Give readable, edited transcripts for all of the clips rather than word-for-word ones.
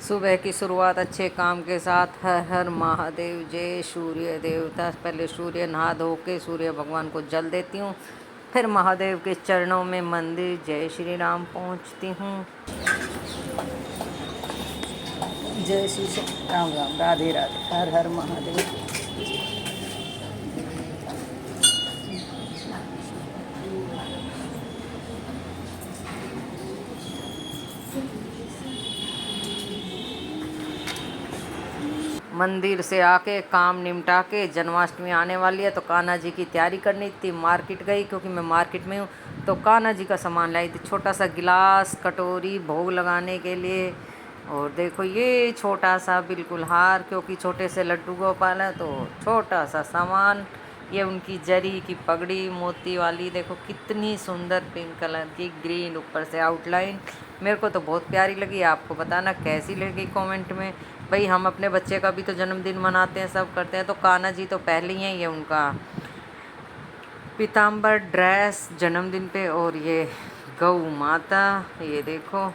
सुबह की शुरुआत अच्छे काम के साथ। हर हर महादेव, जय सूर्य देवता। पहले सूर्य नहा धो के सूर्य भगवान को जल देती हूँ, फिर महादेव के चरणों में मंदिर जय श्री राम पहुँचती हूँ। जय श्री राम राम, राधे राधे, हर हर महादेव। मंदिर से आके काम निपटा के, जन्माष्टमी आने वाली है तो कान्हा जी की तैयारी करनी थी। मार्केट गई क्योंकि मैं मार्केट में हूँ, तो कान्हा जी का सामान लाई थी। छोटा सा गिलास, कटोरी भोग लगाने के लिए। और देखो ये छोटा सा बिल्कुल हार, क्योंकि छोटे से लड्डू गोपाल है तो छोटा सा सामान। ये उनकी जरी की पगड़ी मोती वाली, देखो कितनी सुंदर पिंक कलर की, ग्रीन ऊपर से आउटलाइन। मेरे को तो बहुत प्यारी लगी। आपको बताना कैसी लगी कमेंट में। भाई हम अपने बच्चे का भी तो जन्मदिन मनाते हैं, सब करते हैं, तो कान्हा जी तो पहले ही हैं। ये उनका पीताम्बर ड्रेस जन्मदिन पे। और ये गौ माता, ये देखो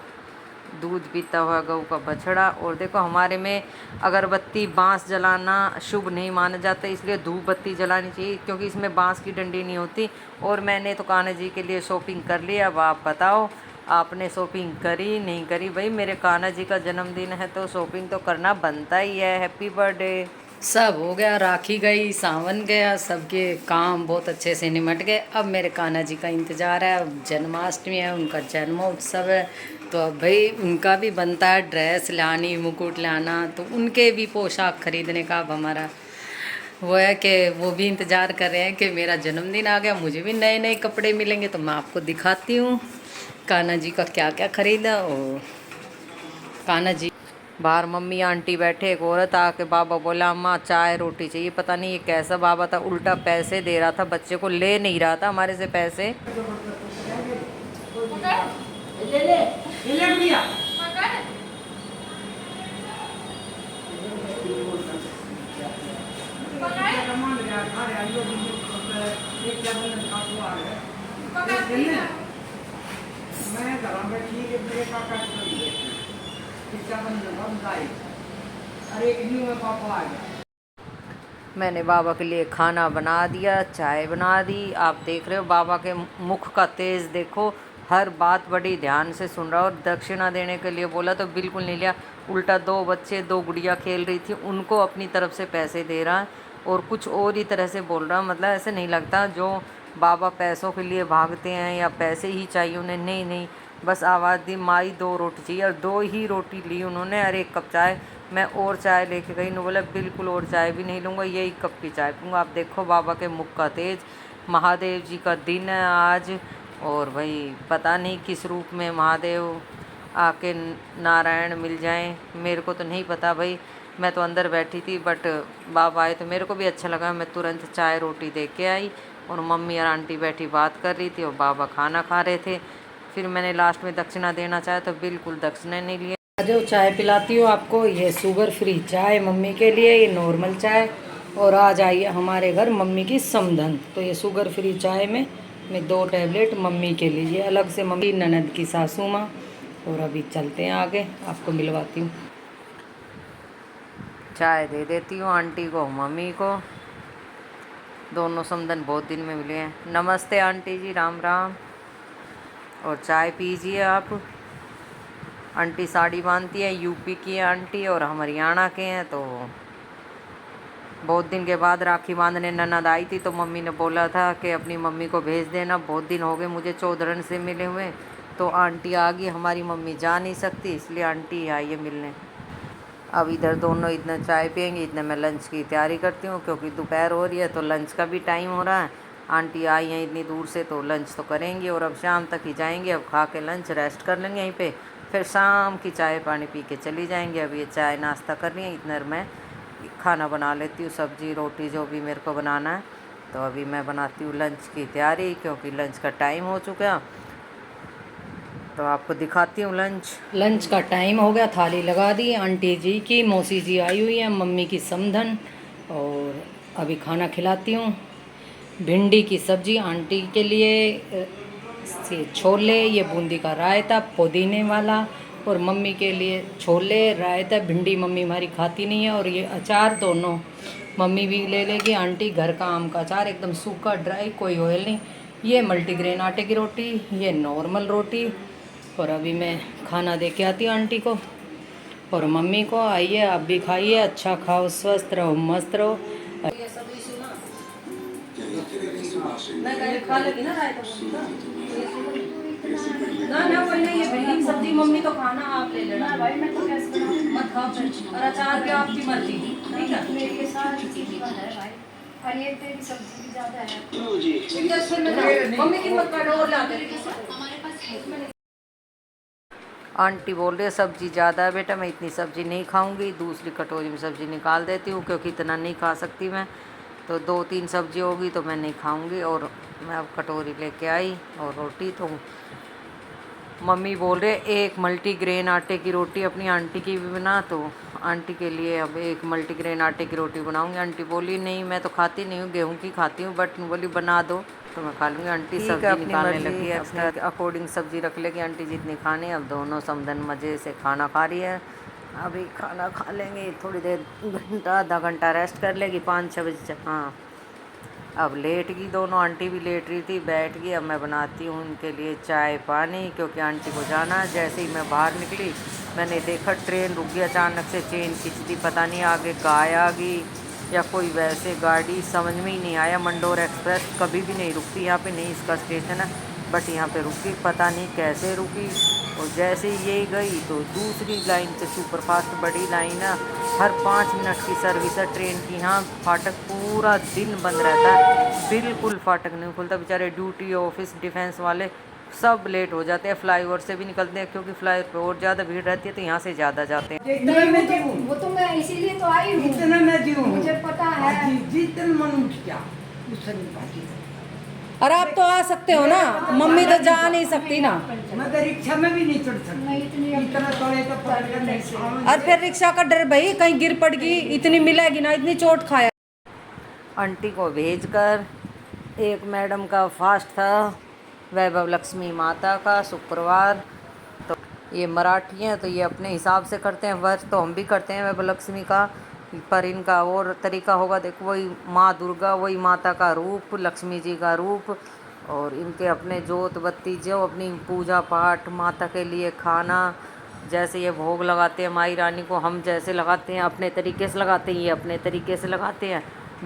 दूध पीता हुआ गऊ का बछड़ा। और देखो हमारे में अगरबत्ती बांस जलाना शुभ नहीं माना जाता, इसलिए धूप बत्ती जलानी चाहिए, क्योंकि इसमें बांस की डंडी नहीं होती। और मैंने तो कान्हा जी के लिए शॉपिंग कर ली। अब आप बताओ, आपने शॉपिंग करी नहीं करी? भाई मेरे कान्हा जी का जन्मदिन है तो शॉपिंग तो करना बनता ही है। Happy birthday. सब हो गया, राखी गई, सावन गया, सबके काम बहुत अच्छे से निमट गए। अब मेरे कान्हा जी का इंतज़ार है। अब जन्माष्टमी है, उनका जन्मोत्सव है, तो अब भाई उनका भी बनता है ड्रेस लानी, मुकुट लाना, तो उनके भी पोशाक खरीदने का अब हमारा वो है कि वो भी इंतज़ार कर रहे हैं कि मेरा जन्मदिन आ गया, मुझे भी नए नए कपड़े मिलेंगे। तो मैं आपको दिखाती हूँ कान्हा जी का क्या क्या खरीदा। और कान्हा जी बाहर मम्मी आंटी बैठे, एक औरत आके बाबा बोला अम्मा चाय रोटी चाहिए। पता नहीं ये कैसा बाबा था, उल्टा पैसे दे रहा था, बच्चे को ले नहीं रहा था हमारे से पैसे। मैंने बाबा के लिए खाना बना दिया, चाय बना दी। आप देख रहे हो बाबा के मुख का तेज देखो, हर बात बड़ी ध्यान से सुन रहा। और दक्षिणा देने के लिए बोला तो बिल्कुल नहीं लिया, उल्टा दो बच्चे, दो गुड़िया खेल रही थी, उनको अपनी तरफ से पैसे दे रहा है और कुछ और ही तरह से बोल रहा। मतलब ऐसे नहीं लगता जो बाबा पैसों के लिए भागते हैं या पैसे ही चाहिए उन्हें। नहीं नहीं, बस आवाज़ दी माई दो रोटी चाहिए, और दो ही रोटी ली उन्होंने और एक कप चाय। मैं और चाय लेके गई, उन्होंने बोला बिल्कुल और चाय भी नहीं लूँगा, यही कप की चाय पीऊँगा। आप देखो बाबा के मुख का तेज। महादेव जी का दिन है आज, और भाई पता नहीं किस रूप में महादेव आके नारायण मिल जाएं, मेरे को तो नहीं पता भाई। मैं तो अंदर बैठी थी, बट बाबा आए तो मेरे को भी अच्छा लगा। मैं तुरंत चाय रोटी दे के आई, और मम्मी और आंटी बैठी बात कर रही थी और बाबा खाना खा रहे थे। फिर मैंने लास्ट में दक्षिणा देना चाहा तो बिल्कुल दक्षिणा नहीं लिए। जो चाय पिलाती हूँ आपको, ये शुगर फ्री चाय मम्मी के लिए, ये नॉर्मल चाय। और आज आई है हमारे घर मम्मी की समधन, तो ये शुगर फ्री चाय में मैं 2 टैबलेट मम्मी के लिए, ये अलग से मम्मी ननद की सासू माँ। और अभी चलते हैं आगे, आपको मिलवाती हूँ। चाय दे देती हूँ आंटी को, मम्मी को, दोनों समधन बहुत दिन में मिले हैं। नमस्ते आंटी जी, राम राम। और चाय पीजिए आप। आंटी साड़ी बांधती है, यूपी की है आंटी और हम हरियाणा के हैं। तो बहुत दिन के बाद राखी बांधने ननद आई थी, तो मम्मी ने बोला था कि अपनी मम्मी को भेज देना, बहुत दिन हो गए मुझे चौधरन से मिले हुए। तो आंटी आ गई, हमारी मम्मी जा नहीं सकती, इसलिए आंटी आई है मिलने। अब इधर दोनों इतना चाय पियेंगे, इतने मैं लंच की तैयारी करती हूँ, क्योंकि दोपहर हो रही है तो लंच का भी टाइम हो रहा है। आंटी आई हैं इतनी दूर से तो लंच तो करेंगी, और अब शाम तक ही जाएंगे। अब खा के लंच रेस्ट कर लेंगे यहीं पे, फिर शाम की चाय पानी पी के चली जाएंगे। अब ये चाय नाश्ता कर रही हैं, इतना मैं खाना बना लेती हूँ, सब्ज़ी रोटी जो भी मेरे को बनाना है। तो अभी मैं बनाती हूँ लंच की तैयारी, क्योंकि लंच का टाइम हो चुका। तो आपको दिखाती हूँ लंच का टाइम हो गया। थाली लगा दी आंटी जी की, मौसी जी आई हुई है, मम्मी की समधन। और अभी खाना खिलाती हूँ। भिंडी की सब्ज़ी आंटी के लिए, से छोले, ये बूंदी का रायता पुदीने वाला, और मम्मी के लिए छोले, रायता, भिंडी मम्मी हमारी खाती नहीं है, और ये अचार दोनों मम्मी भी ले लेगी। आंटी घर का आम का अचार एकदम सूखा ड्राई, कोई ऑयल नहीं। ये मल्टीग्रेन आटे की रोटी, ये नॉर्मल रोटी। और अभी मैं खाना दे के आती हूँ आंटी को और मम्मी को। आइए आप भी खाइए, अच्छा खाओ, स्वस्थ रहो, मस्त रहो। ये सभी सुना मैं कहीं खा लेगी ना रायता ना कोई नहीं। ये भिंडी की सब्जी मम्मी तो खाना, आप ले लेना भाई, मैं तो कैसे बनाऊं, मत खाओ फिर। और अचार भी आपकी मर्जी, ठीक है। मेरी सारी चीज़ है भाई, और ये तेरी सब्जी भी ज़्यादा है। मम्मी की मत काटो और ला दे। आंटी बोल रही है सब्जी ज़्यादा है बेटा, मैं इतनी सब्जी नहीं खाऊंगी। दूसरी कटोरी में सब्जी निकाल देती हूँ क्योंकि इतना नहीं खा सकती मैं, तो 2-3 सब्जी होगी तो मैं नहीं खाऊंगी। और मैं अब कटोरी लेके आई और रोटी, तो मम्मी बोल रहे एक मल्टीग्रेन आटे की रोटी अपनी आंटी की भी बना। तो आंटी के लिए अब एक मल्टीग्रेन आटे की रोटी बनाऊंगी। आंटी बोली नहीं मैं तो खाती नहीं हूँ, गेहूँ की खाती हूँ, बट बोली बना दो तो मैं खा लूँगी। आंटी सब्जी निकालने लगी है, अपने अकॉर्डिंग सब्जी रख लेगी आंटी जितनी खानी है। अब दोनों समधन मज़े से खाना खा रही है। अभी खाना खा लेंगे, थोड़ी देर घंटा आधा घंटा रेस्ट कर लेगी, 5-6 बजे। हाँ अब लेट गई दोनों, आंटी भी लेट रही थी, बैठ गई। अब मैं बनाती हूँ उनके लिए चाय पानी, क्योंकि आंटी को जाना है। जैसे ही मैं बाहर निकली मैंने देखा ट्रेन रुक गई, अचानक से चेन खींच दी, पता नहीं आगे गाय आ गई या कोई वैसे गाड़ी, समझ में ही नहीं आया। मंडोर एक्सप्रेस कभी भी नहीं रुकती यहाँ पे, नहीं इसका स्टेशन है, बट यहाँ पे रुकी, पता नहीं कैसे रुकी। और जैसे ही ये गई तो दूसरी लाइन से सुपरफास्ट बड़ी लाइन है, हर 5 मिनट की सर्विस है ट्रेन की। यहाँ फाटक पूरा दिन बंद रहता है, बिल्कुल फाटक नहीं खुलता। बेचारे ड्यूटी ऑफिस डिफेंस वाले सब लेट हो जाते हैं, फ्लाईओवर से भी निकलते हैं क्योंकि फ्लाई पर और ज़्यादा भीड़ रहती है, तो यहाँ से ज़्यादा जाते हैं। वो तो मैं इसीलिए तो आई हूँ, इतना मैं जीऊँ, मुझे पता है। जितना मन उठ गया उससे नहीं बाकी। और आप तो आ सकते हो ना, मम्मी तो जा नहीं सकती ना। मैं तो रिक्शा में भी नहीं चढ़ सकती, इतना तोड़े तो पकड़ कर नहीं। और फिर रिक्शा का डर भाई, कहीं गिर पड़गी, इतनी मिलेगी ना, इतनी चोट खाया। आंटी को भेजकर एक मैडम का फास्ट था, वैभव लक्ष्मी माता का शुक्रवार। तो ये मराठी हैं तो ये अपने हिसाब से करते हैं वर्ष, तो हम भी करते हैं वैभव लक्ष्मी का, पर इनका और तरीका होगा। देखो वही माँ दुर्गा, वही माता का रूप, लक्ष्मी जी का रूप, और इनके अपने जोत बत्ती जो अपनी पूजा पाठ, माता के लिए खाना, जैसे ये भोग लगाते हैं माई रानी को, हम जैसे लगाते हैं अपने तरीके से लगाते हैं, ये अपने तरीके से लगाते हैं।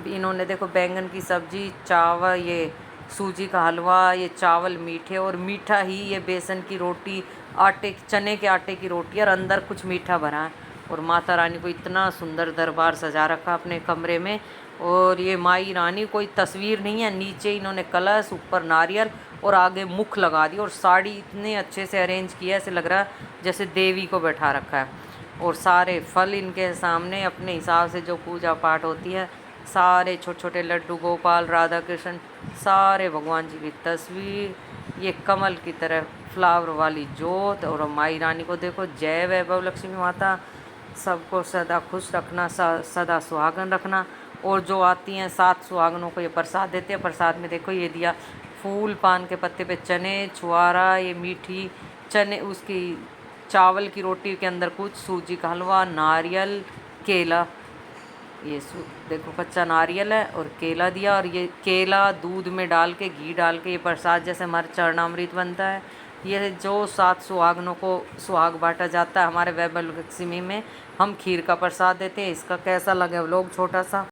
इन्होंने देखो बैंगन की सब्जी, चावल, ये सूजी का हलवा, ये चावल मीठे, और मीठा ही ये बेसन की रोटी, आटे, चने के आटे की रोटी, और अंदर कुछ मीठा भरा है। और माता रानी को इतना सुंदर दरबार सजा रखा अपने कमरे में। और ये माई रानी कोई तस्वीर नहीं है, नीचे इन्होंने कलश, ऊपर नारियल और आगे मुख लगा दी, और साड़ी इतने अच्छे से अरेंज किया, ऐसे लग रहा है जैसे देवी को बैठा रखा है। और सारे फल इनके सामने अपने हिसाब से जो पूजा पाठ होती है, सारे छोटे छोटे लड्डू, गोपाल, राधा कृष्ण, सारे भगवान जी की तस्वीर, ये कमल की तरह फ्लावर वाली जोत। और माई रानी को देखो, जय वैभव लक्ष्मी माता, सबको सदा खुश रखना, सदा सुहागन रखना। और जो आती हैं 7 सुहागनों को ये प्रसाद देते हैं। प्रसाद में देखो ये दिया, फूल पान के पत्ते पे चने, छुआरा, ये मीठी चने, उसकी चावल की रोटी के अंदर कुछ, सूजी का हलवा, नारियल, केला, ये देखो कच्चा नारियल है और केला दिया। और ये केला दूध में डाल के, घी डाल के, ये प्रसाद जैसे हमारे चरणामृत बनता है। ये जो 7 सुहागनों को सुहाग बांटा जाता है हमारे वैभव लक्ष्मी में, हम खीर का प्रसाद देते हैं। इसका कैसा लगे व्लॉग छोटा सा